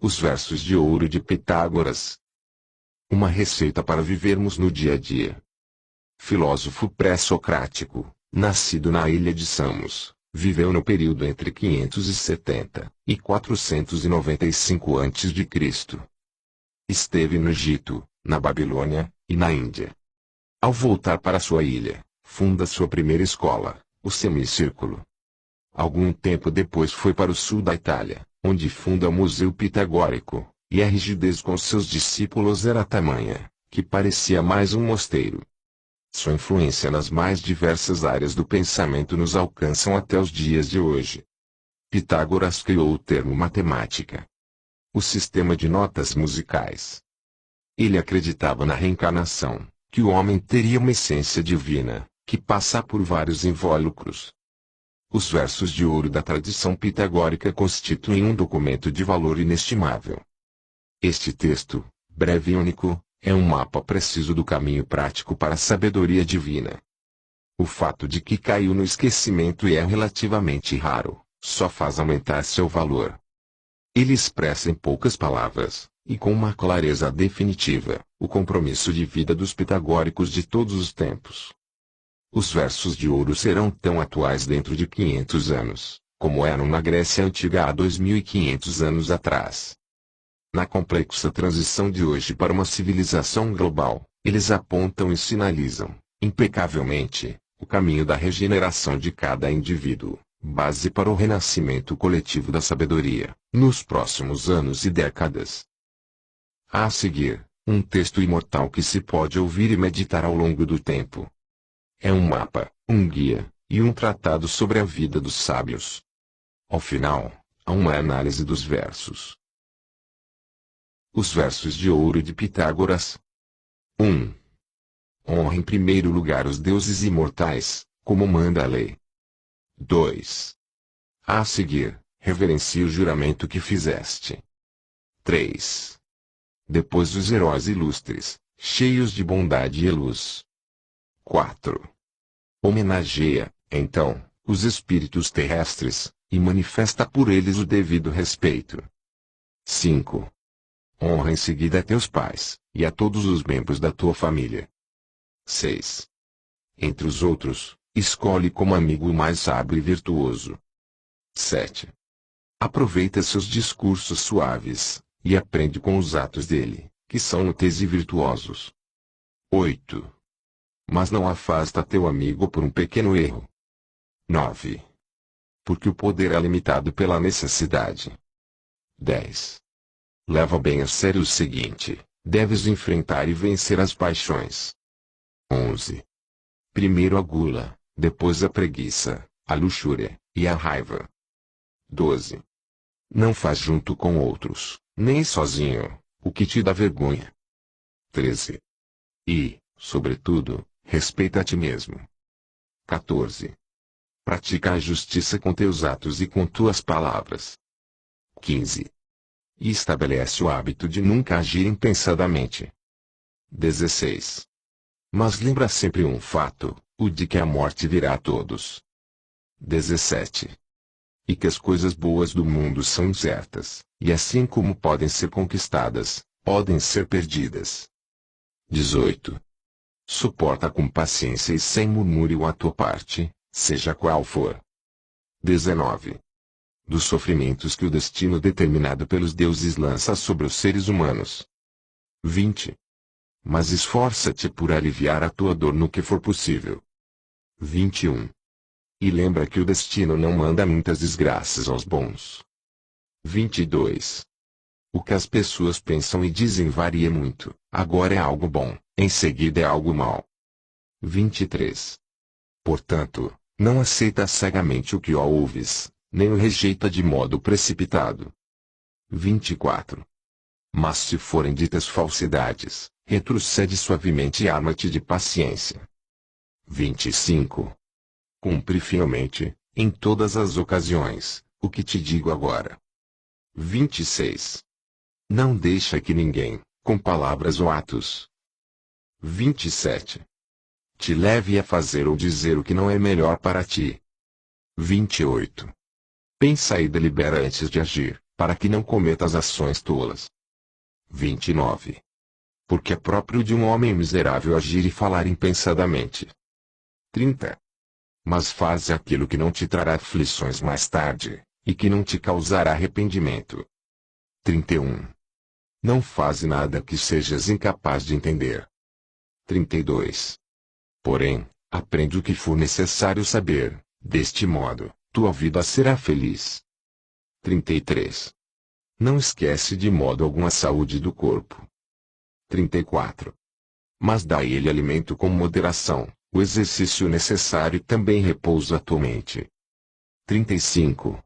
Os versos de ouro de Pitágoras. Uma receita para vivermos no dia a dia. Filósofo pré-socrático, nascido na ilha de Samos, viveu no período entre 570 e 495 a.C. Esteve no Egito, na Babilônia, e na Índia. Ao voltar para sua ilha, funda sua primeira escola, o Semicírculo. Algum tempo depois foi para o sul da Itália, onde funda o Museu Pitagórico, e a rigidez com seus discípulos era tamanha, que parecia mais um mosteiro. Sua influência nas mais diversas áreas do pensamento nos alcançam até os dias de hoje. Pitágoras criou o termo matemática, o sistema de notas musicais. Ele acreditava na reencarnação, que o homem teria uma essência divina, que passa por vários invólucros. Os versos de ouro da tradição pitagórica constituem um documento de valor inestimável. Este texto, breve e único, é um mapa preciso do caminho prático para a sabedoria divina. O fato de que caiu no esquecimento e é relativamente raro, só faz aumentar seu valor. Ele expressa em poucas palavras, e com uma clareza definitiva, o compromisso de vida dos pitagóricos de todos os tempos. Os versos de ouro serão tão atuais dentro de 500 anos, como eram na Grécia Antiga há 2500 anos atrás. Na complexa transição de hoje para uma civilização global, eles apontam e sinalizam, impecavelmente, o caminho da regeneração de cada indivíduo, base para o renascimento coletivo da sabedoria, nos próximos anos e décadas. A seguir, um texto imortal que se pode ouvir e meditar ao longo do tempo. É um mapa, um guia, e um tratado sobre a vida dos sábios. Ao final, há uma análise dos versos. Os versos de ouro de Pitágoras. 1. Honra em primeiro lugar os deuses imortais, como manda a lei. 2. A seguir, reverencie o juramento que fizeste. 3. Depois os heróis ilustres, cheios de bondade e luz. 4. Homenageia, então, os espíritos terrestres, e manifesta por eles o devido respeito. 5. Honra em seguida a teus pais, e a todos os membros da tua família. 6. Entre os outros, escolhe como amigo o mais sábio e virtuoso. 7. Aproveita seus discursos suaves, e aprende com os atos dele, que são úteis e virtuosos. 8. Mas não afasta teu amigo por um pequeno erro. 9. Porque o poder é limitado pela necessidade. 10. Leva bem a sério o seguinte: deves enfrentar e vencer as paixões. 11. Primeiro a gula, depois a preguiça, a luxúria, e a raiva. 12. Não faz junto com outros, nem sozinho, o que te dá vergonha. 13. E, sobretudo, respeita a ti mesmo. 14. Pratica a justiça com teus atos e com tuas palavras. 15. E estabelece o hábito de nunca agir impensadamente. 16. Mas lembra sempre um fato, o de que a morte virá a todos. 17. E que as coisas boas do mundo são incertas, e assim como podem ser conquistadas, podem ser perdidas. 18. Suporta com paciência e sem murmúrio a tua parte, seja qual for. 19. Dos sofrimentos que o destino determinado pelos deuses lança sobre os seres humanos. 20. Mas esforça-te por aliviar a tua dor no que for possível. 21. E lembra que o destino não manda muitas desgraças aos bons. 22. O que as pessoas pensam e dizem varia muito, agora é algo bom, em seguida é algo mau. 23. Portanto, não aceita cegamente o que ouves, nem o rejeita de modo precipitado. 24. Mas se forem ditas falsidades, retrocede suavemente e arma-te de paciência. 25. Cumpre fielmente, em todas as ocasiões, o que te digo agora. 26. Não deixa que ninguém, com palavras ou atos. 27. Te leve a fazer ou dizer o que não é melhor para ti. 28. Pensa e delibera antes de agir, para que não cometas ações tolas. 29. Porque é próprio de um homem miserável agir e falar impensadamente. 30. Mas faz aquilo que não te trará aflições mais tarde, e que não te causará arrependimento. 31. Não faz nada que sejas incapaz de entender. 32. Porém, aprende o que for necessário saber, deste modo, tua vida será feliz. 33. Não esquece de modo algum a saúde do corpo. 34. Mas dá a ele alimento com moderação, o exercício necessário e também repouso à tua mente. 35.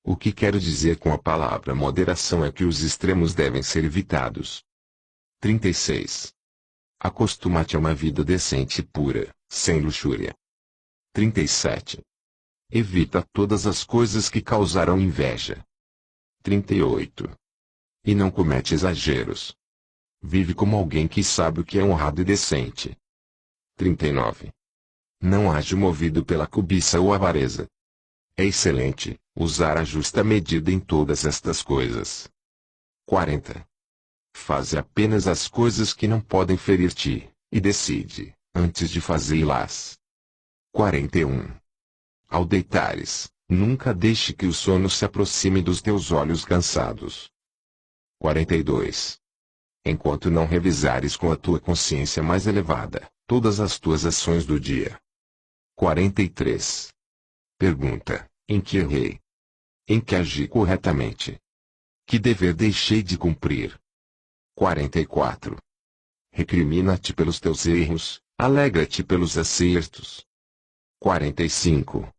O que quero dizer com a palavra moderação é que os extremos devem ser evitados. 36. Acostuma-te a uma vida decente e pura, sem luxúria. 37. Evita todas as coisas que causarão inveja. 38. E não comete exageros. Vive como alguém que sabe o que é honrado e decente. 39. Não age movido pela cobiça ou avareza. É excelente usar a justa medida em todas estas coisas. 40. Faze apenas as coisas que não podem ferir-te, e decide, antes de fazê-las. 41. Ao deitares, nunca deixe que o sono se aproxime dos teus olhos cansados. 42. Enquanto não revisares com a tua consciência mais elevada, todas as tuas ações do dia. 43. Pergunta, em que errei? Em que agi corretamente? Que dever deixei de cumprir? 44. Recrimina-te pelos teus erros, alegra-te pelos acertos. 45.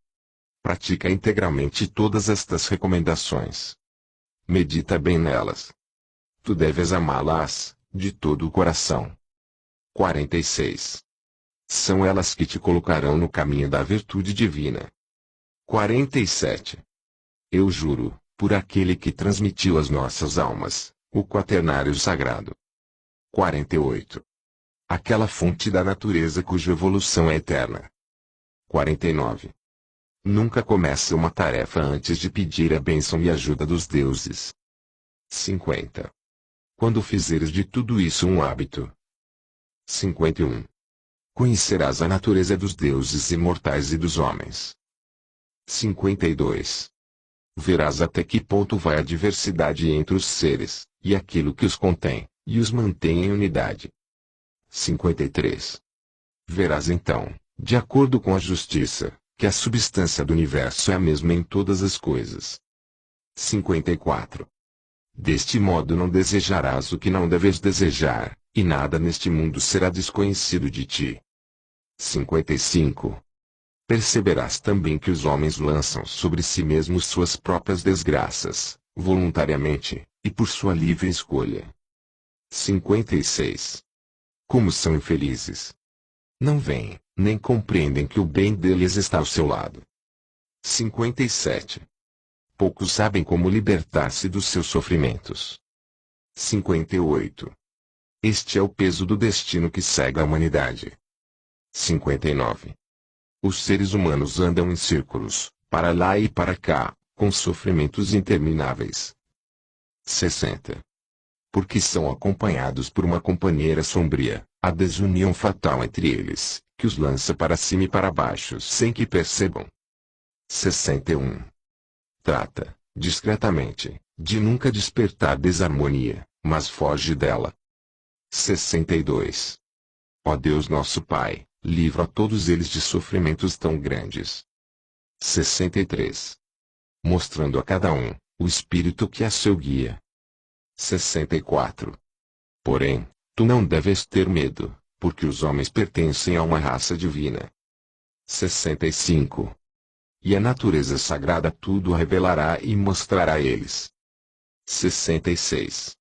Pratica integralmente todas estas recomendações. Medita bem nelas. Tu deves amá-las, de todo o coração. 46. São elas que te colocarão no caminho da virtude divina. 47. Eu juro, por aquele que transmitiu às nossas almas, o quaternário sagrado. 48. Aquela fonte da natureza cuja evolução é eterna. 49. Nunca comece uma tarefa antes de pedir a bênção e ajuda dos deuses. 50. Quando fizeres de tudo isso um hábito. 51. Conhecerás a natureza dos deuses imortais e dos homens. 52. Verás até que ponto vai a diversidade entre os seres, e aquilo que os contém, e os mantém em unidade. 53. Verás então, de acordo com a justiça, que a substância do universo é a mesma em todas as coisas. 54. Deste modo não desejarás o que não deves desejar, e nada neste mundo será desconhecido de ti. 55. Perceberás também que os homens lançam sobre si mesmos suas próprias desgraças, voluntariamente, e por sua livre escolha. 56. Como são infelizes! Não veem, nem compreendem que o bem deles está ao seu lado. 57. Poucos sabem como libertar-se dos seus sofrimentos. 58. Este é o peso do destino que cega a humanidade. 59. Os seres humanos andam em círculos, para lá e para cá, com sofrimentos intermináveis. 60. Porque são acompanhados por uma companheira sombria, a desunião fatal entre eles, que os lança para cima e para baixo sem que percebam. 61. Trata, discretamente, de nunca despertar desarmonia, mas foge dela. 62. Ó Deus nosso Pai, livra a todos eles de sofrimentos tão grandes. 63. Mostrando a cada um, o Espírito que é seu guia. 64. Porém, tu não deves ter medo, porque os homens pertencem a uma raça divina. 65. E a natureza sagrada tudo revelará e mostrará a eles. 66.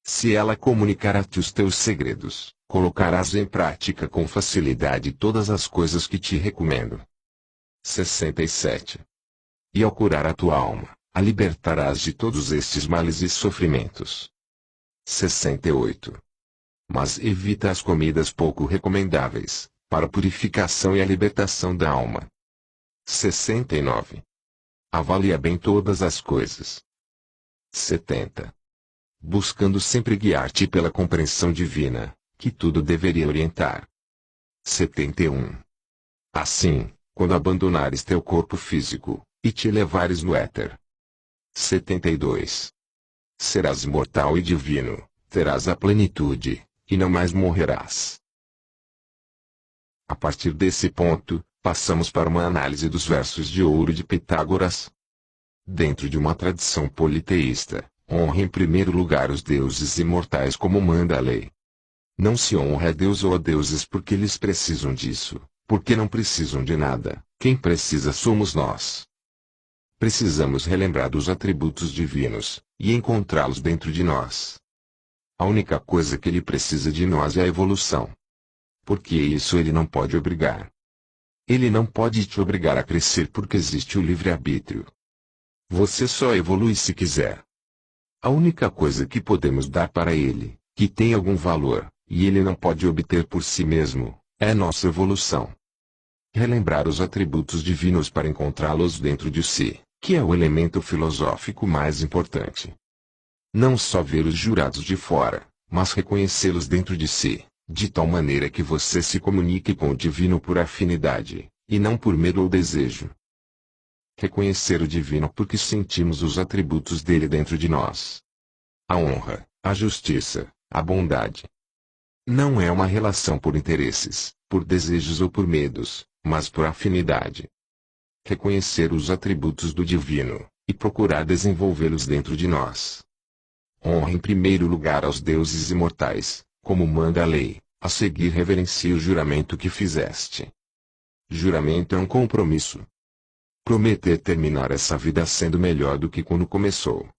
Se ela comunicar a ti os teus segredos, colocarás em prática com facilidade todas as coisas que te recomendo. 67. E ao curar a tua alma, a libertarás de todos estes males e sofrimentos. 68. Mas evita as comidas pouco recomendáveis, para a purificação e a libertação da alma. 69. Avalia bem todas as coisas. 70. Buscando sempre guiar-te pela compreensão divina, que tudo deveria orientar. 71. Assim, quando abandonares teu corpo físico, e te elevares no éter. 72. Serás imortal e divino, terás a plenitude, e não mais morrerás. A partir desse ponto, passamos para uma análise dos versos de ouro de Pitágoras. Dentro de uma tradição politeísta, honra em primeiro lugar os deuses imortais como manda a lei. Não se honra a Deus ou a deuses porque eles precisam disso, porque não precisam de nada, quem precisa somos nós. Precisamos relembrar dos atributos divinos, e encontrá-los dentro de nós. A única coisa que ele precisa de nós é a evolução. Porque isso ele não pode obrigar. Ele não pode te obrigar a crescer porque existe o livre-arbítrio. Você só evolui se quiser. A única coisa que podemos dar para ele, que tem algum valor, e ele não pode obter por si mesmo, é nossa evolução. Relembrar os atributos divinos para encontrá-los dentro de si, que é o elemento filosófico mais importante. Não só ver os jurados de fora, mas reconhecê-los dentro de si, de tal maneira que você se comunique com o divino por afinidade, e não por medo ou desejo. Reconhecer o divino porque sentimos os atributos dele dentro de nós. A honra, a justiça, a bondade. Não é uma relação por interesses, por desejos ou por medos, mas por afinidade. Reconhecer os atributos do divino, e procurar desenvolvê-los dentro de nós. Honra em primeiro lugar aos deuses imortais, como manda a lei, a seguir reverencie o juramento que fizeste. Juramento é um compromisso. Prometer terminar essa vida sendo melhor do que quando começou.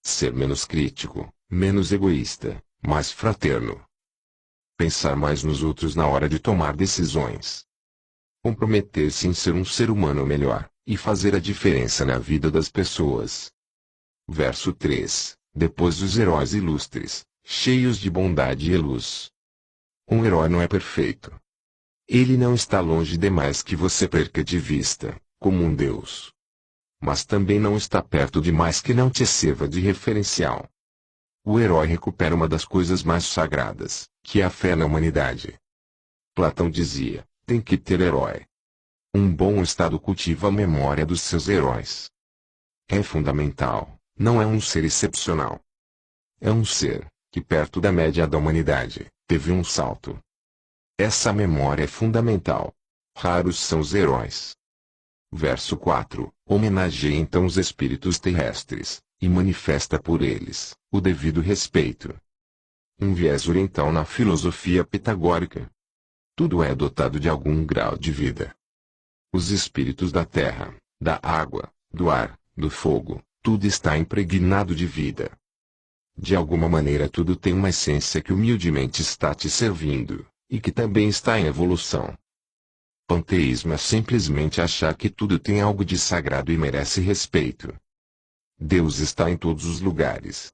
Ser menos crítico, menos egoísta, mais fraterno. Pensar mais nos outros na hora de tomar decisões. Comprometer-se em ser um ser humano melhor, e fazer a diferença na vida das pessoas. Verso 3. Depois dos heróis ilustres, cheios de bondade e luz. Um herói não é perfeito. Ele não está longe demais que você perca de vista, como um deus. Mas também não está perto demais que não te sirva de referencial. O herói recupera uma das coisas mais sagradas, que é a fé na humanidade. Platão dizia, tem que ter herói. Um bom Estado cultiva a memória dos seus heróis. É fundamental, não é um ser excepcional. É um ser, que perto da média da humanidade, teve um salto. Essa memória é fundamental. Raros são os heróis. Verso 4. Homenageia então os espíritos terrestres, e manifesta por eles, o devido respeito. Um viés oriental na filosofia pitagórica. Tudo é dotado de algum grau de vida. Os espíritos da terra, da água, do ar, do fogo, tudo está impregnado de vida. De alguma maneira tudo tem uma essência que humildemente está te servindo, e que também está em evolução. Panteísmo é simplesmente achar que tudo tem algo de sagrado e merece respeito. Deus está em todos os lugares.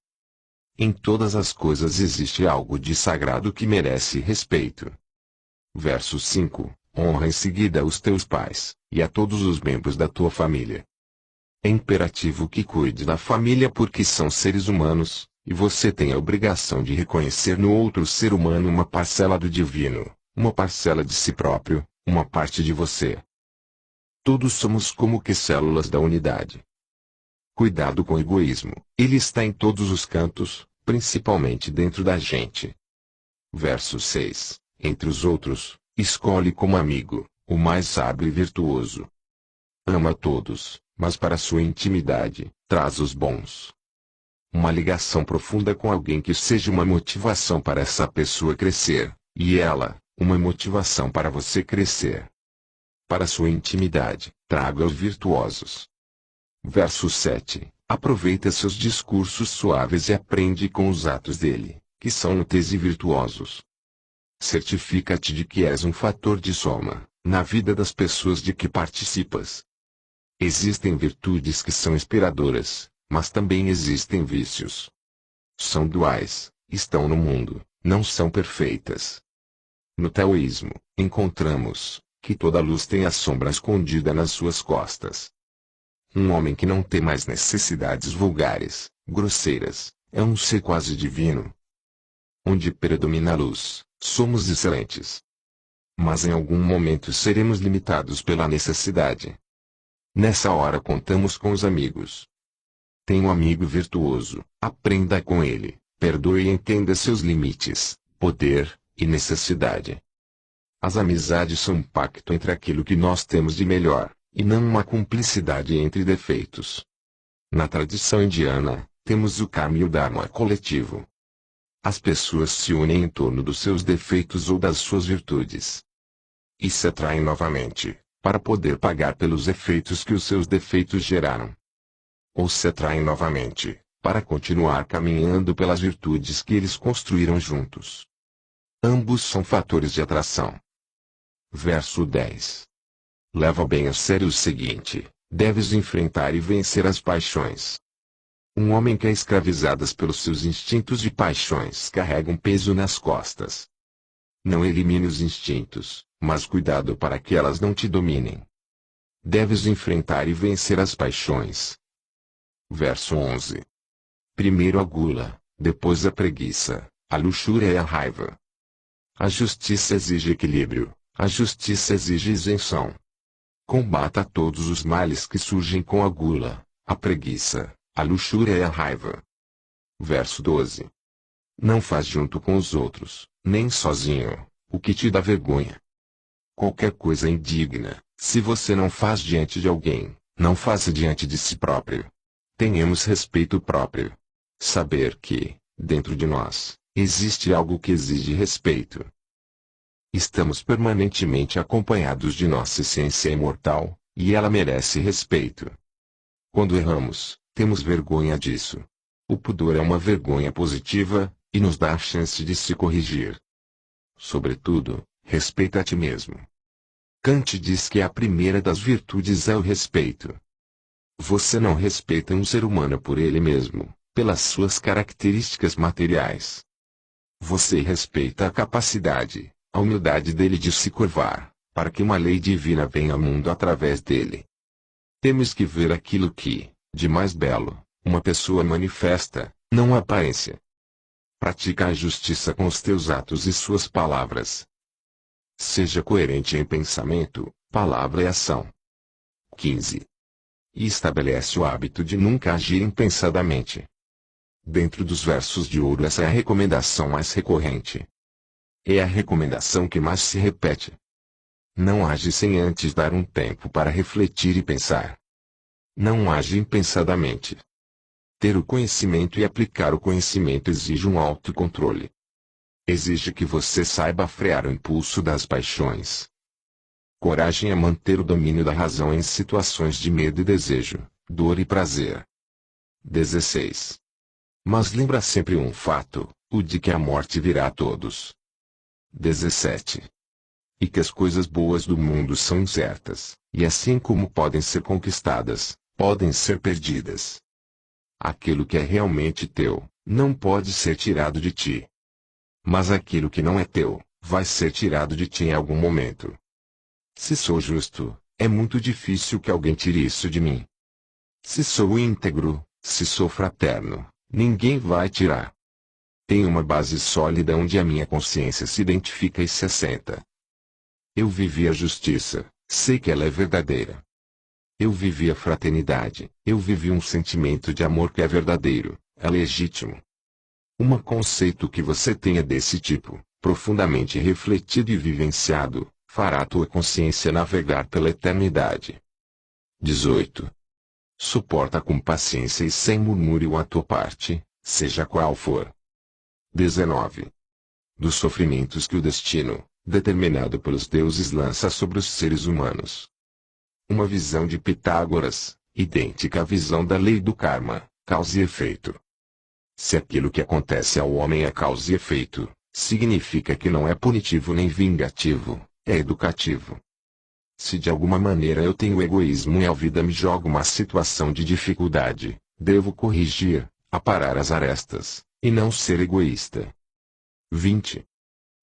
Em todas as coisas existe algo de sagrado que merece respeito. Verso 5. Honra em seguida os teus pais, e a todos os membros da tua família. É imperativo que cuide da família porque são seres humanos, e você tem a obrigação de reconhecer no outro ser humano uma parcela do divino, uma parcela de si próprio, uma parte de você. Todos somos como que células da unidade. Cuidado com o egoísmo, ele está em todos os cantos, principalmente dentro da gente. Verso 6. Entre os outros, escolhe como amigo, o mais sábio e virtuoso. Ama a todos, mas para sua intimidade, traz os bons. Uma ligação profunda com alguém que seja uma motivação para essa pessoa crescer, e ela, uma motivação para você crescer. Para sua intimidade, traga os virtuosos. Verso 7. Aproveita seus discursos suaves e aprende com os atos dele, que são úteis e virtuosos. Certifica-te de que és um fator de soma, na vida das pessoas de que participas. Existem virtudes que são inspiradoras, mas também existem vícios. São duais, estão no mundo, não são perfeitas. No taoísmo, encontramos que toda luz tem a sombra escondida nas suas costas. Um homem que não tem mais necessidades vulgares, grosseiras, é um ser quase divino. Onde predomina a luz, somos excelentes. Mas em algum momento seremos limitados pela necessidade. Nessa hora contamos com os amigos. Tem um amigo virtuoso, aprenda com ele, perdoe e entenda seus limites, poder e necessidade. As amizades são um pacto entre aquilo que nós temos de melhor, e não uma cumplicidade entre defeitos. Na tradição indiana, temos o karma e o dharma coletivo. As pessoas se unem em torno dos seus defeitos ou das suas virtudes. E se atraem novamente, para poder pagar pelos efeitos que os seus defeitos geraram. Ou se atraem novamente, para continuar caminhando pelas virtudes que eles construíram juntos. Ambos são fatores de atração. Verso 10. Leva bem a sério o seguinte: deves enfrentar e vencer as paixões. Um homem que é escravizado pelos seus instintos e paixões carrega um peso nas costas. Não elimine os instintos, mas cuidado para que elas não te dominem. Deves enfrentar e vencer as paixões. Verso 11. Primeiro a gula, depois a preguiça, a luxúria e a raiva. A justiça exige equilíbrio, a justiça exige isenção. Combata todos os males que surgem com a gula, a preguiça, a luxúria e a raiva. Verso 12. Não faz junto com os outros, nem sozinho, o que te dá vergonha. Qualquer coisa indigna, se você não faz diante de alguém, não faça diante de si próprio. Tenhamos respeito próprio. Saber que, dentro de nós, existe algo que exige respeito. Estamos permanentemente acompanhados de nossa essência imortal, e ela merece respeito. Quando erramos, temos vergonha disso. O pudor é uma vergonha positiva, e nos dá a chance de se corrigir. Sobretudo, respeita a ti mesmo. Kant diz que a primeira das virtudes é o respeito. Você não respeita um ser humano por ele mesmo, pelas suas características materiais. Você respeita a capacidade, a humildade dele de se curvar, para que uma lei divina venha ao mundo através dele. Temos que ver aquilo que, de mais belo, uma pessoa manifesta, não a aparência. Pratica a justiça com os teus atos e suas palavras. Seja coerente em pensamento, palavra e ação. 15. E estabelece o hábito de nunca agir impensadamente. Dentro dos versos de ouro, essa é a recomendação mais recorrente. É a recomendação que mais se repete. Não age sem antes dar um tempo para refletir e pensar. Não age impensadamente. Ter o conhecimento e aplicar o conhecimento exige um autocontrole. Exige que você saiba frear o impulso das paixões. Coragem é manter o domínio da razão em situações de medo e desejo, dor e prazer. 16. Mas lembra sempre um fato, o de que a morte virá a todos. 17. E que as coisas boas do mundo são incertas, e assim como podem ser conquistadas, podem ser perdidas. Aquilo que é realmente teu, não pode ser tirado de ti. Mas aquilo que não é teu, vai ser tirado de ti em algum momento. Se sou justo, é muito difícil que alguém tire isso de mim. Se sou íntegro, se sou fraterno, ninguém vai tirar. Tenho uma base sólida onde a minha consciência se identifica e se assenta. Eu vivi a justiça, sei que ela é verdadeira. Eu vivi a fraternidade, eu vivi um sentimento de amor que é verdadeiro, é legítimo. Um conceito que você tenha desse tipo, profundamente refletido e vivenciado, fará a tua consciência navegar pela eternidade. 18. Suporta com paciência e sem murmúrio a tua parte, seja qual for. 19. Dos sofrimentos que o destino, determinado pelos deuses, lança sobre os seres humanos. Uma visão de Pitágoras, idêntica à visão da lei do karma, causa e efeito. Se aquilo que acontece ao homem é causa e efeito, significa que não é punitivo nem vingativo, é educativo. Se de alguma maneira eu tenho egoísmo e a vida me joga uma situação de dificuldade, devo corrigir, aparar as arestas, e não ser egoísta. 20.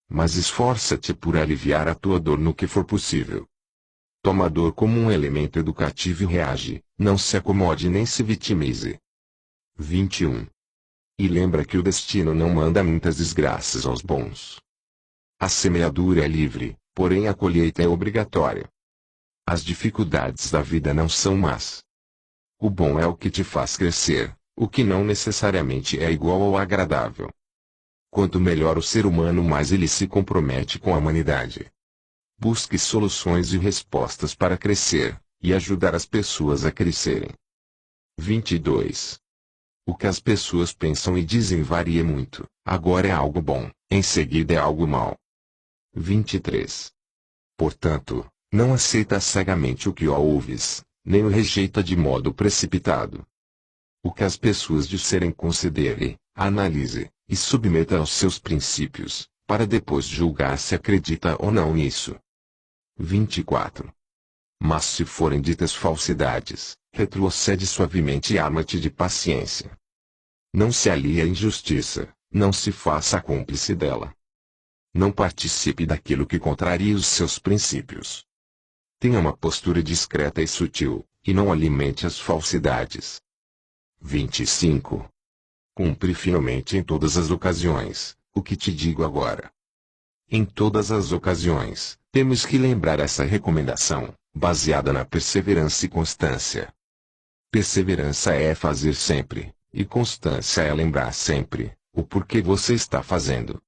Mas esforça-te por aliviar a tua dor no que for possível. Toma a dor como um elemento educativo e reage, não se acomode nem se vitimize. 21. E lembra que o destino não manda muitas desgraças aos bons. A semeadura é livre, porém a colheita é obrigatória. As dificuldades da vida não são más. O bom é o que te faz crescer, o que não necessariamente é igual ao agradável. Quanto melhor o ser humano, mais ele se compromete com a humanidade. Busque soluções e respostas para crescer, e ajudar as pessoas a crescerem. 22. O que as pessoas pensam e dizem varia muito. Agora é algo bom, em seguida é algo mau. 23. Portanto, não aceita cegamente o que ouves, nem o rejeita de modo precipitado. O que as pessoas disserem considere, analise, e submeta aos seus princípios, para depois julgar se acredita ou não nisso. 24. Mas se forem ditas falsidades, retrocede suavemente e arma-te de paciência. Não se alie à injustiça, não se faça cúmplice dela. Não participe daquilo que contraria os seus princípios. Tenha uma postura discreta e sutil, e não alimente as falsidades. 25. Cumpre fielmente em todas as ocasiões, o que te digo agora. Em todas as ocasiões, temos que lembrar essa recomendação, baseada na perseverança e constância. Perseverança é fazer sempre, e constância é lembrar sempre, o porquê você está fazendo.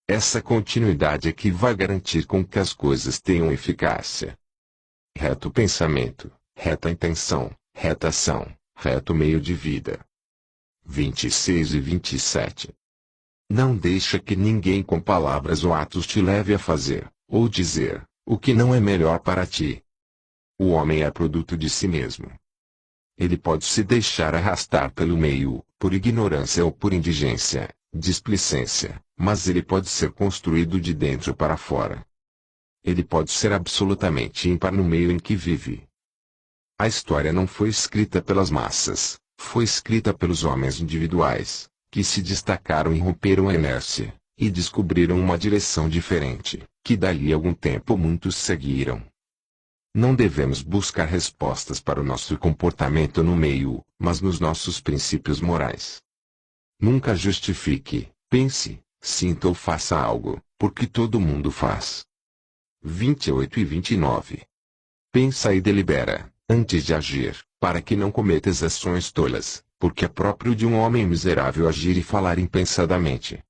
Essa continuidade é que vai garantir com que as coisas tenham eficácia. Reto pensamento, reta intenção, reta ação, reto meio de vida. 26 e 27. Não deixa que ninguém com palavras ou atos te leve a fazer, ou dizer, o que não é melhor para ti. O homem é produto de si mesmo. Ele pode se deixar arrastar pelo meio, por ignorância ou por indigência, displicência, mas ele pode ser construído de dentro para fora. Ele pode ser absolutamente ímpar no meio em que vive. A história não foi escrita pelas massas, foi escrita pelos homens individuais, que se destacaram e romperam a inércia, e descobriram uma direção diferente, que dali a algum tempo muitos seguiram. Não devemos buscar respostas para o nosso comportamento no meio, mas nos nossos princípios morais. Nunca justifique, pense, sinta ou faça algo, porque todo mundo faz. 28 e 29. Pensa e delibera, antes de agir, para que não cometas ações tolas, porque é próprio de um homem miserável agir e falar impensadamente.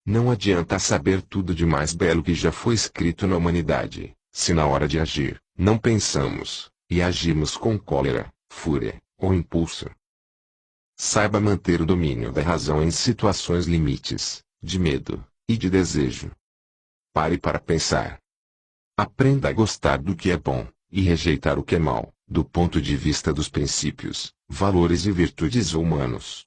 Não adianta saber tudo de mais belo que já foi escrito na humanidade, se na hora de agir, não pensamos, e agimos com cólera, fúria, ou impulso. Saiba manter o domínio da razão em situações limites, de medo, e de desejo. Pare para pensar. Aprenda a gostar do que é bom, e rejeitar o que é mal, do ponto de vista dos princípios, valores e virtudes humanos.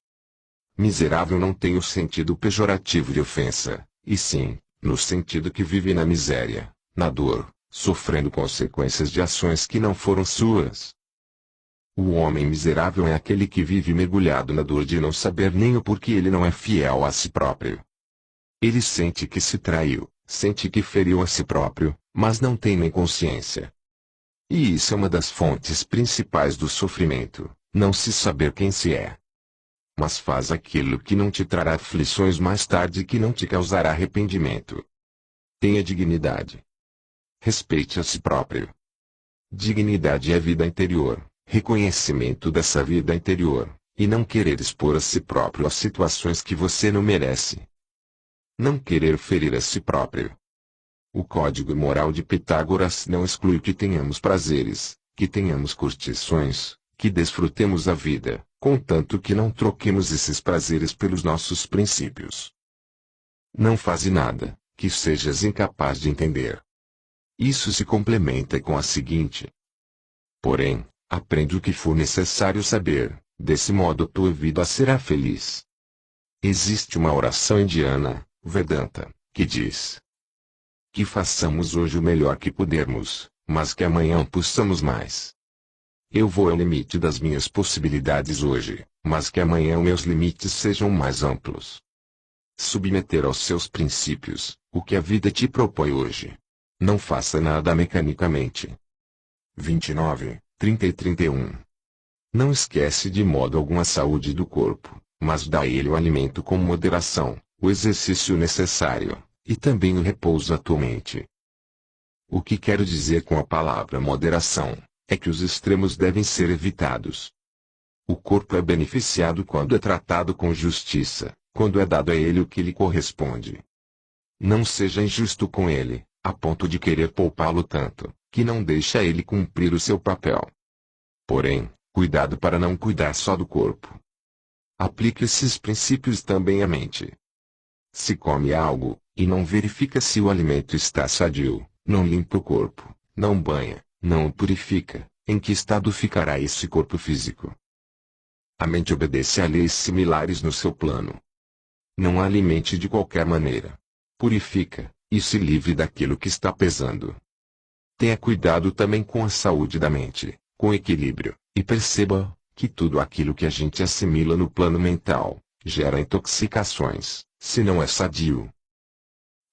Miserável não tem o sentido pejorativo de ofensa, e sim, no sentido que vive na miséria, na dor, sofrendo consequências de ações que não foram suas. O homem miserável é aquele que vive mergulhado na dor de não saber nem o porquê ele não é fiel a si próprio. Ele sente que se traiu, sente que feriu a si próprio, mas não tem nem consciência. E isso é uma das fontes principais do sofrimento, não se saber quem se é. Mas faz aquilo que não te trará aflições mais tarde e que não te causará arrependimento. Tenha dignidade. Respeite a si próprio. Dignidade é vida interior, reconhecimento dessa vida interior, e não querer expor a si próprio a situações que você não merece. Não querer ferir a si próprio. O código moral de Pitágoras não exclui que tenhamos prazeres, que tenhamos curtições, que desfrutemos a vida, contanto que não troquemos esses prazeres pelos nossos princípios. Não faze nada, que sejas incapaz de entender. Isso se complementa com a seguinte. Porém, aprende o que for necessário saber, desse modo tua vida será feliz. Existe uma oração indiana, Vedanta, que diz: que façamos hoje o melhor que pudermos, mas que amanhã possamos mais. Eu vou ao limite das minhas possibilidades hoje, mas que amanhã meus limites sejam mais amplos. Submeter aos seus princípios, o que a vida te propõe hoje. Não faça nada mecanicamente. 29, 30 e 31. Não esquece de modo algum a saúde do corpo, mas dá a ele o alimento com moderação, o exercício necessário, e também o repouso à tua mente. O que quero dizer com a palavra moderação, é que os extremos devem ser evitados. O corpo é beneficiado quando é tratado com justiça, quando é dado a ele o que lhe corresponde. Não seja injusto com ele, a ponto de querer poupá-lo tanto, que não deixa ele cumprir o seu papel. Porém, cuidado para não cuidar só do corpo. Aplique esses princípios também à mente. Se come algo, e não verifica se o alimento está sadio, não limpa o corpo, não banha, não o purifica, em que estado ficará esse corpo físico? A mente obedece a leis similares no seu plano. Não a alimente de qualquer maneira. Purifica, e se livre daquilo que está pesando. Tenha cuidado também com a saúde da mente, com equilíbrio, e perceba que tudo aquilo que a gente assimila no plano mental gera intoxicações, se não é sadio.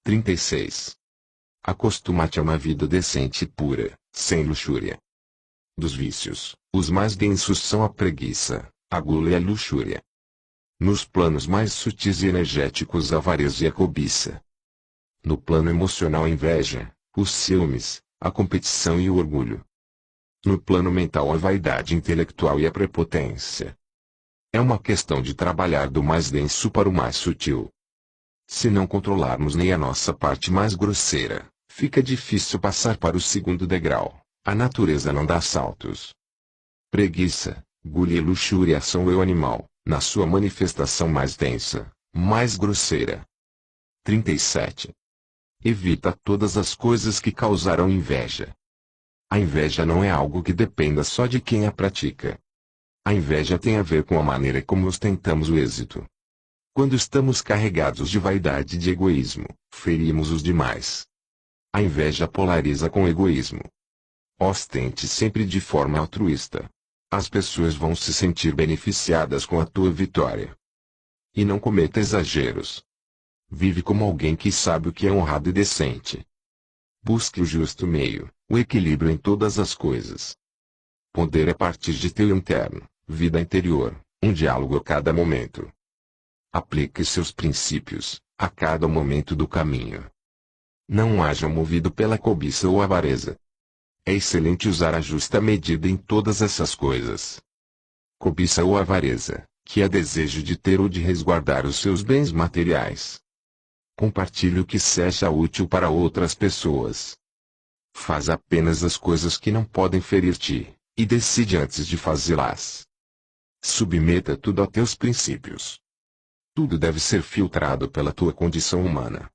36. Acostuma-te a uma vida decente e pura, sem luxúria. Dos vícios, os mais densos são a preguiça, a gula e a luxúria. Nos planos mais sutis e energéticos a avareza e a cobiça. No plano emocional a inveja, os ciúmes, a competição e o orgulho. No plano mental a vaidade intelectual e a prepotência. É uma questão de trabalhar do mais denso para o mais sutil. Se não controlarmos nem a nossa parte mais grosseira, fica difícil passar para o segundo degrau. A natureza não dá saltos. Preguiça, gula e luxúria são o eu animal, na sua manifestação mais densa, mais grosseira. 37. Evita todas as coisas que causarão inveja. A inveja não é algo que dependa só de quem a pratica. A inveja tem a ver com a maneira como ostentamos o êxito. Quando estamos carregados de vaidade e de egoísmo, ferimos os demais. A inveja polariza com o egoísmo. Ostente sempre de forma altruísta. As pessoas vão se sentir beneficiadas com a tua vitória. E não cometa exageros. Vive como alguém que sabe o que é honrado e decente. Busque o justo meio, o equilíbrio em todas as coisas. Pondere a partir de teu interno, vida interior, um diálogo a cada momento. Aplique seus princípios, a cada momento do caminho. Não haja movido pela cobiça ou avareza. É excelente usar a justa medida em todas essas coisas. Cobiça ou avareza, que é desejo de ter ou de resguardar os seus bens materiais. Compartilhe o que seja útil para outras pessoas. Faz apenas as coisas que não podem ferir-te, e decide antes de fazê-las. Submeta tudo a teus princípios. Tudo deve ser filtrado pela tua condição humana.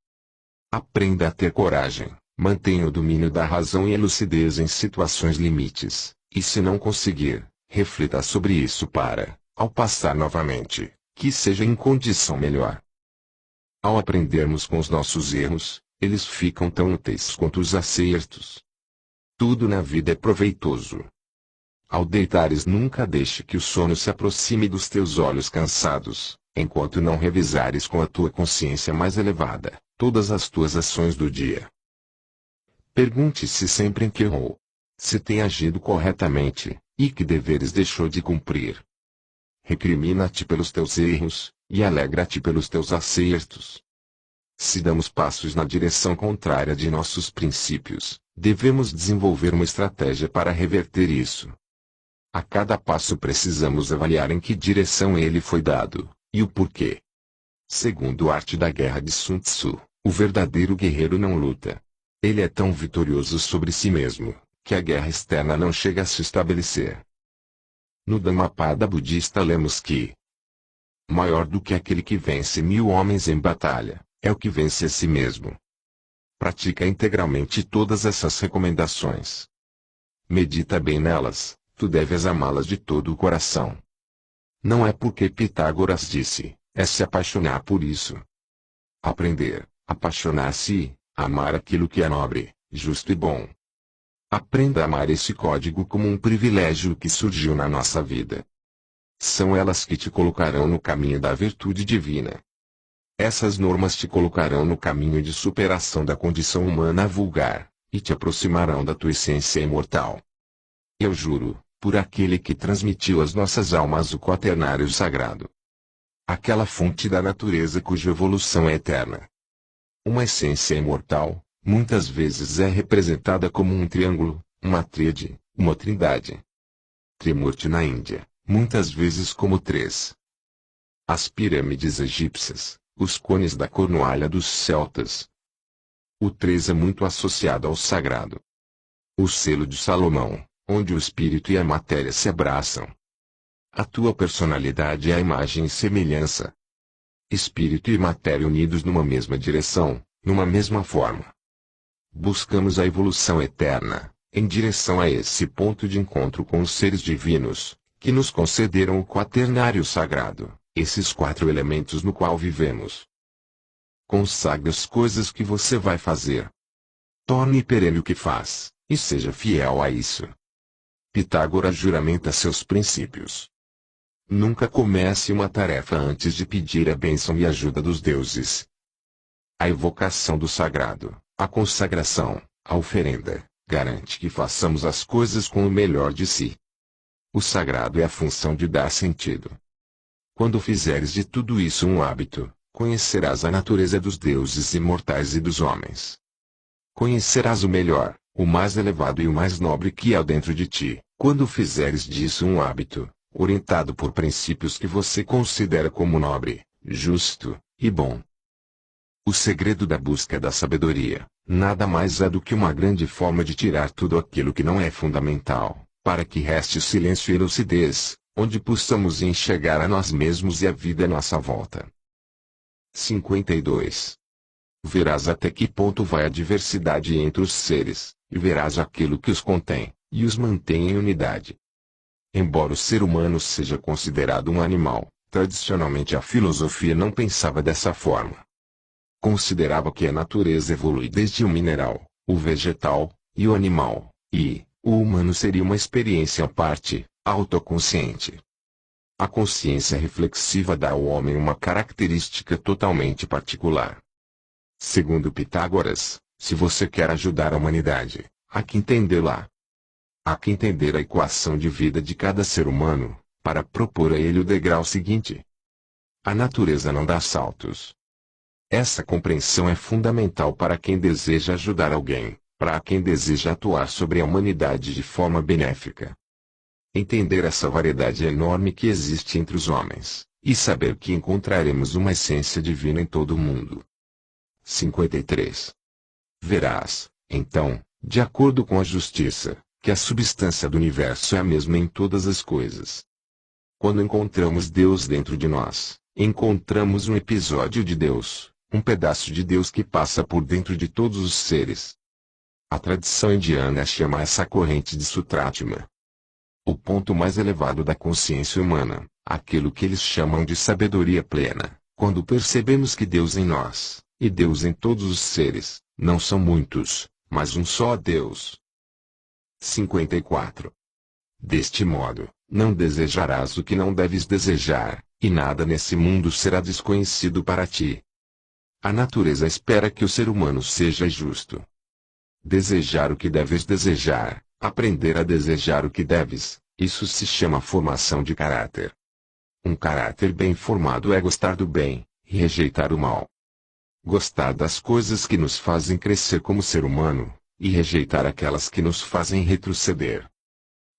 Aprenda a ter coragem, mantenha o domínio da razão e a lucidez em situações limites, e se não conseguir, reflita sobre isso para, ao passar novamente, que seja em condição melhor. Ao aprendermos com os nossos erros, eles ficam tão úteis quanto os acertos. Tudo na vida é proveitoso. Ao deitares nunca deixe que o sono se aproxime dos teus olhos cansados, enquanto não revisares com a tua consciência mais elevada todas as tuas ações do dia. Pergunte-se sempre em que errou, se tem agido corretamente, e que deveres deixou de cumprir. Recrimina-te pelos teus erros, e alegra-te pelos teus acertos. Se damos passos na direção contrária de nossos princípios, devemos desenvolver uma estratégia para reverter isso. A cada passo precisamos avaliar em que direção ele foi dado, e o porquê. Segundo a arte da guerra de Sun Tzu, o verdadeiro guerreiro não luta. Ele é tão vitorioso sobre si mesmo, que a guerra externa não chega a se estabelecer. No Dhammapada budista lemos que maior do que aquele que vence 1000 homens em batalha, é o que vence a si mesmo. Pratica integralmente todas essas recomendações. Medita bem nelas, tu deves amá-las de todo o coração. Não é porque Pitágoras disse, é se apaixonar por isso. Aprender, apaixonar-se, amar aquilo que é nobre, justo e bom. Aprenda a amar esse código como um privilégio que surgiu na nossa vida. São elas que te colocarão no caminho da virtude divina. Essas normas te colocarão no caminho de superação da condição humana vulgar, e te aproximarão da tua essência imortal. Eu juro, por aquele que transmitiu às nossas almas o quaternário sagrado. Aquela fonte da natureza cuja evolução é eterna. Uma essência imortal, muitas vezes é representada como um triângulo, uma tríade, uma trindade. Trimurti na Índia, muitas vezes como três. As pirâmides egípcias, os cones da Cornualha dos celtas. O três é muito associado ao sagrado. O selo de Salomão, onde o espírito e a matéria se abraçam. A tua personalidade é a imagem e semelhança. Espírito e matéria unidos numa mesma direção, numa mesma forma. Buscamos a evolução eterna, em direção a esse ponto de encontro com os seres divinos, que nos concederam o quaternário sagrado, esses quatro elementos no qual vivemos. Consagre as coisas que você vai fazer. Torne perene o que faz, e seja fiel a isso. Pitágoras juramenta seus princípios. Nunca comece uma tarefa antes de pedir a bênção e ajuda dos deuses. A evocação do sagrado, a consagração, a oferenda, garante que façamos as coisas com o melhor de si. O sagrado é a função de dar sentido. Quando fizeres de tudo isso um hábito, conhecerás a natureza dos deuses imortais e dos homens. Conhecerás o melhor, o mais elevado e o mais nobre que há dentro de ti, quando fizeres disso um hábito, orientado por princípios que você considera como nobre, justo e bom. O segredo da busca da sabedoria, nada mais é do que uma grande forma de tirar tudo aquilo que não é fundamental, para que reste silêncio e lucidez, onde possamos enxergar a nós mesmos e a vida à nossa volta. 52. Verás até que ponto vai a diversidade entre os seres, e verás aquilo que os contém, e os mantém em unidade. Embora o ser humano seja considerado um animal, tradicionalmente a filosofia não pensava dessa forma. Considerava que a natureza evolui desde o mineral, o vegetal, e o animal, e o humano seria uma experiência à parte, autoconsciente. A consciência reflexiva dá ao homem uma característica totalmente particular. Segundo Pitágoras, se você quer ajudar a humanidade, há que entendê-la. Há que entender a equação de vida de cada ser humano, para propor a ele o degrau seguinte. A natureza não dá saltos. Essa compreensão é fundamental para quem deseja ajudar alguém, para quem deseja atuar sobre a humanidade de forma benéfica. Entender essa variedade enorme que existe entre os homens, e saber que encontraremos uma essência divina em todo o mundo. 53. Verás, então, de acordo com a justiça, que a substância do universo é a mesma em todas as coisas. Quando encontramos Deus dentro de nós, encontramos um episódio de Deus, um pedaço de Deus que passa por dentro de todos os seres. A tradição indiana chama essa corrente de Sutratma. O ponto mais elevado da consciência humana, aquilo que eles chamam de sabedoria plena, quando percebemos que Deus em nós, e Deus em todos os seres, não são muitos, mas um só Deus. 54. Deste modo, não desejarás o que não deves desejar, e nada nesse mundo será desconhecido para ti. A natureza espera que o ser humano seja justo. Desejar o que deves desejar, aprender a desejar o que deves, isso se chama formação de caráter. Um caráter bem formado é gostar do bem, e rejeitar o mal. Gostar das coisas que nos fazem crescer como ser humano, e rejeitar aquelas que nos fazem retroceder.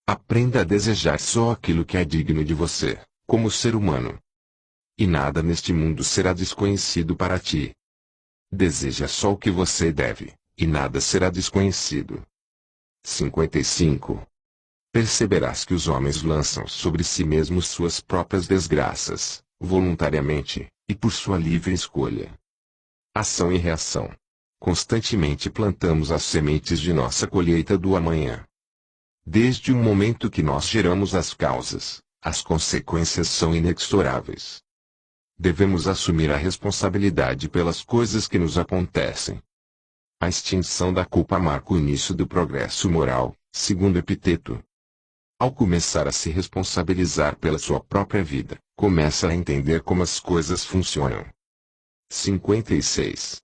Aprenda a desejar só aquilo que é digno de você, como ser humano. E nada neste mundo será desconhecido para ti. Deseja só o que você deve, e nada será desconhecido. 55. Perceberás que os homens lançam sobre si mesmos suas próprias desgraças, voluntariamente, e por sua livre escolha. Ação e reação. Constantemente plantamos as sementes de nossa colheita do amanhã. Desde o momento que nós geramos as causas, as consequências são inexoráveis. Devemos assumir a responsabilidade pelas coisas que nos acontecem. A extinção da culpa marca o início do progresso moral, segundo Epiteto. Ao começar a se responsabilizar pela sua própria vida, começa a entender como as coisas funcionam. 56.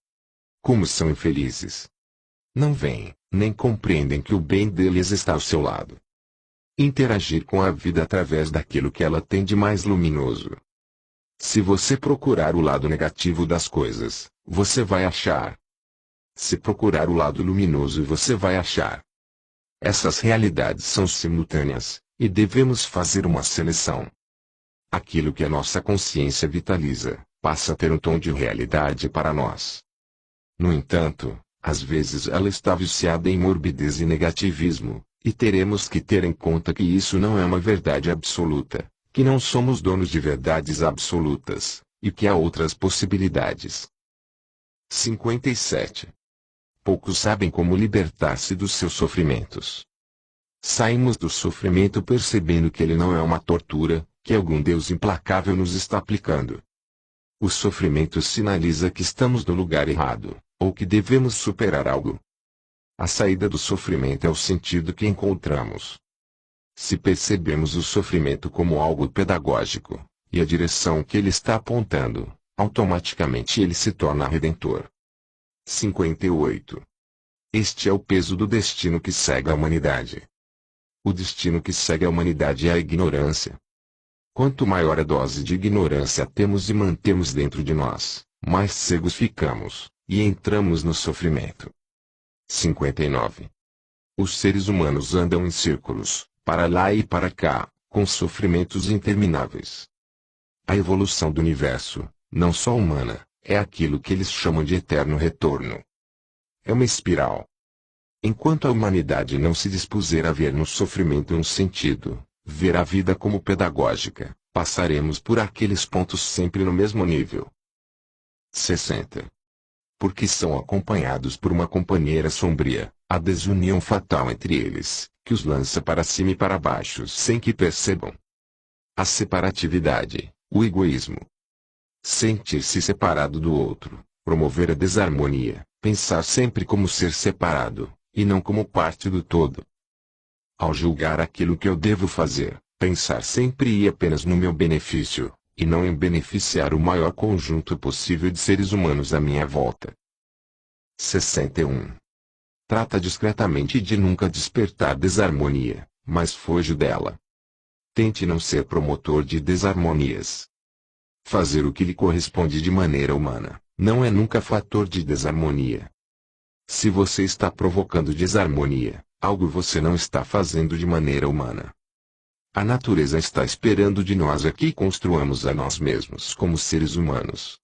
Como são infelizes. Não veem, nem compreendem que o bem deles está ao seu lado. Interagir com a vida através daquilo que ela tem de mais luminoso. Se você procurar o lado negativo das coisas, você vai achar. Se procurar o lado luminoso, você vai achar. Essas realidades são simultâneas, e devemos fazer uma seleção. Aquilo que a nossa consciência vitaliza, passa a ter um tom de realidade para nós. No entanto, às vezes ela está viciada em morbidez e negativismo, e teremos que ter em conta que isso não é uma verdade absoluta, que não somos donos de verdades absolutas, e que há outras possibilidades. 57. Poucos sabem como libertar-se dos seus sofrimentos. Saímos do sofrimento percebendo que ele não é uma tortura, que algum Deus implacável nos está aplicando. O sofrimento sinaliza que estamos no lugar errado, ou que devemos superar algo. A saída do sofrimento é o sentido que encontramos. Se percebemos o sofrimento como algo pedagógico, e a direção que ele está apontando, automaticamente ele se torna redentor. 58. Este é o peso do destino que segue a humanidade. O destino que segue a humanidade é a ignorância. Quanto maior a dose de ignorância temos e mantemos dentro de nós, mais cegos ficamos, e entramos no sofrimento. 59. Os seres humanos andam em círculos, para lá e para cá, com sofrimentos intermináveis. A evolução do universo, não só humana, é aquilo que eles chamam de eterno retorno. É uma espiral. Enquanto a humanidade não se dispuser a ver no sofrimento um sentido, ver a vida como pedagógica, passaremos por aqueles pontos sempre no mesmo nível. 60. Porque são acompanhados por uma companheira sombria, a desunião fatal entre eles, que os lança para cima e para baixo sem que percebam. A separatividade, o egoísmo. Sentir-se separado do outro, promover a desarmonia, pensar sempre como ser separado, e não como parte do todo. Ao julgar aquilo que eu devo fazer, pensar sempre e apenas no meu benefício, e não em beneficiar o maior conjunto possível de seres humanos à minha volta. 61. Trata discretamente de nunca despertar desarmonia, mas foge dela. Tente não ser promotor de desarmonias. Fazer o que lhe corresponde de maneira humana, não é nunca fator de desarmonia. Se você está provocando desarmonia, algo você não está fazendo de maneira humana. A natureza está esperando de nós que construamos a nós mesmos como seres humanos.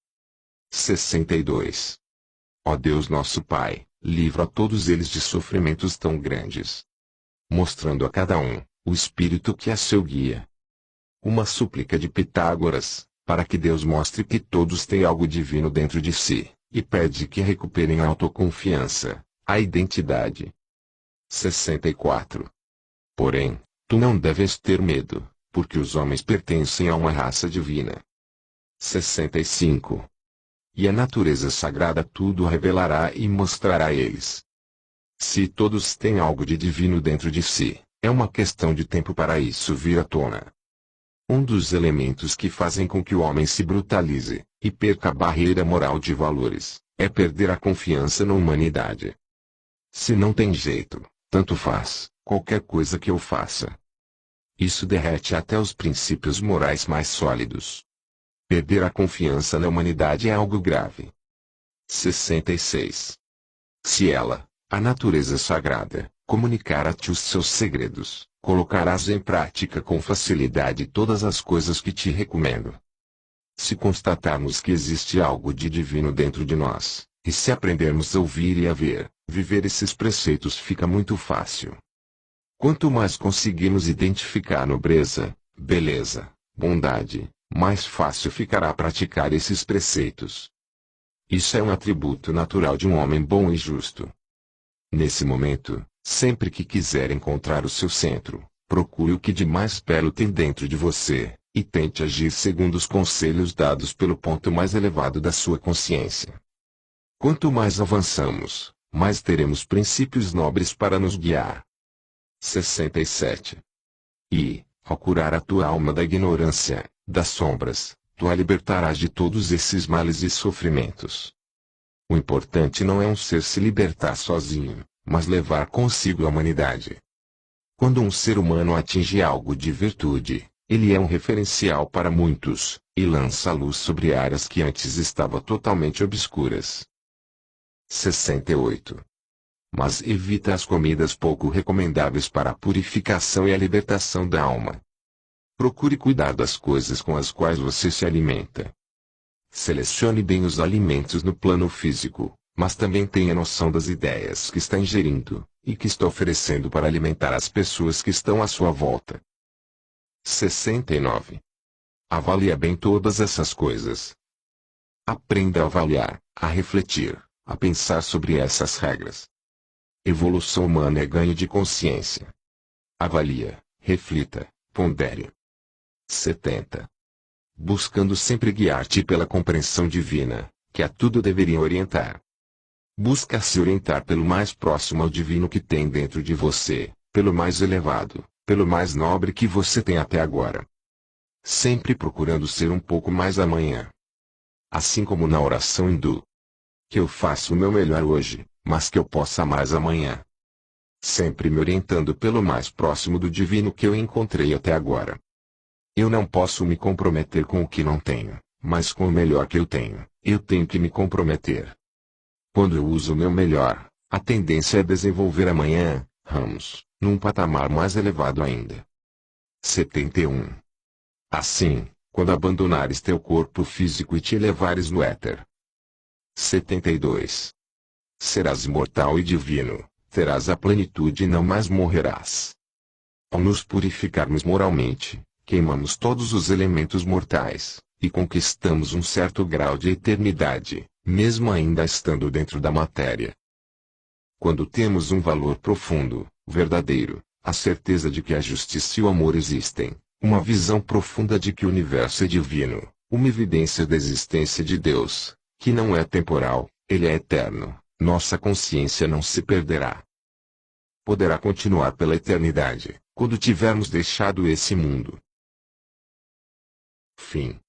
62. Ó Deus nosso Pai, livra a todos eles de sofrimentos tão grandes, mostrando a cada um o espírito que é seu guia. Uma súplica de Pitágoras, para que Deus mostre que todos têm algo divino dentro de si, e pede que recuperem a autoconfiança, a identidade. 64. Porém, tu não deves ter medo, porque os homens pertencem a uma raça divina. 65. E a natureza sagrada tudo revelará e mostrará a eles. Se todos têm algo de divino dentro de si, é uma questão de tempo para isso vir à tona. Um dos elementos que fazem com que o homem se brutalize, e perca a barreira moral de valores, é perder a confiança na humanidade. Se não tem jeito, tanto faz, qualquer coisa que eu faça. Isso derrete até os princípios morais mais sólidos. Perder a confiança na humanidade é algo grave. 66. Se ela, a natureza sagrada, comunicar a ti os seus segredos, colocarás em prática com facilidade todas as coisas que te recomendo. Se constatarmos que existe algo de divino dentro de nós, e se aprendermos a ouvir e a ver, viver esses preceitos fica muito fácil. Quanto mais conseguimos identificar nobreza, beleza, bondade, mais fácil ficará praticar esses preceitos. Isso é um atributo natural de um homem bom e justo. Nesse momento, sempre que quiser encontrar o seu centro, procure o que de mais belo tem dentro de você, e tente agir segundo os conselhos dados pelo ponto mais elevado da sua consciência. Quanto mais avançamos, mais teremos princípios nobres para nos guiar. 67. E, ao curar a tua alma da ignorância, das sombras, tu a libertarás de todos esses males e sofrimentos. O importante não é um ser se libertar sozinho, mas levar consigo a humanidade. Quando um ser humano atinge algo de virtude, ele é um referencial para muitos, e lança luz sobre áreas que antes estavam totalmente obscuras. 68. Mas evita as comidas pouco recomendáveis para a purificação e a libertação da alma. Procure cuidar das coisas com as quais você se alimenta. Selecione bem os alimentos no plano físico, mas também tenha noção das ideias que está ingerindo, e que está oferecendo para alimentar as pessoas que estão à sua volta. 69. Avalie bem todas essas coisas. Aprenda a avaliar, a refletir, a pensar sobre essas regras. Evolução humana é ganho de consciência. Avalia, reflita, pondere. 70. Buscando sempre guiar-te pela compreensão divina, que a tudo deveria orientar. Busca se orientar pelo mais próximo ao divino que tem dentro de você, pelo mais elevado, pelo mais nobre que você tem até agora. Sempre procurando ser um pouco mais amanhã. Assim como na oração hindu. Que eu faça o meu melhor hoje, mas que eu possa mais amanhã. Sempre me orientando pelo mais próximo do divino que eu encontrei até agora. Eu não posso me comprometer com o que não tenho, mas com o melhor que eu tenho que me comprometer. Quando eu uso o meu melhor, a tendência é desenvolver amanhã, num patamar mais elevado ainda. 71. Assim, quando abandonares teu corpo físico e te elevares no éter. 72. Serás imortal e divino, terás a plenitude e não mais morrerás. Ao nos purificarmos moralmente, queimamos todos os elementos mortais, e conquistamos um certo grau de eternidade, mesmo ainda estando dentro da matéria. Quando temos um valor profundo, verdadeiro, a certeza de que a justiça e o amor existem, uma visão profunda de que o universo é divino, uma evidência da existência de Deus, que não é temporal, ele é eterno, nossa consciência não se perderá. Poderá continuar pela eternidade, quando tivermos deixado esse mundo. Fim.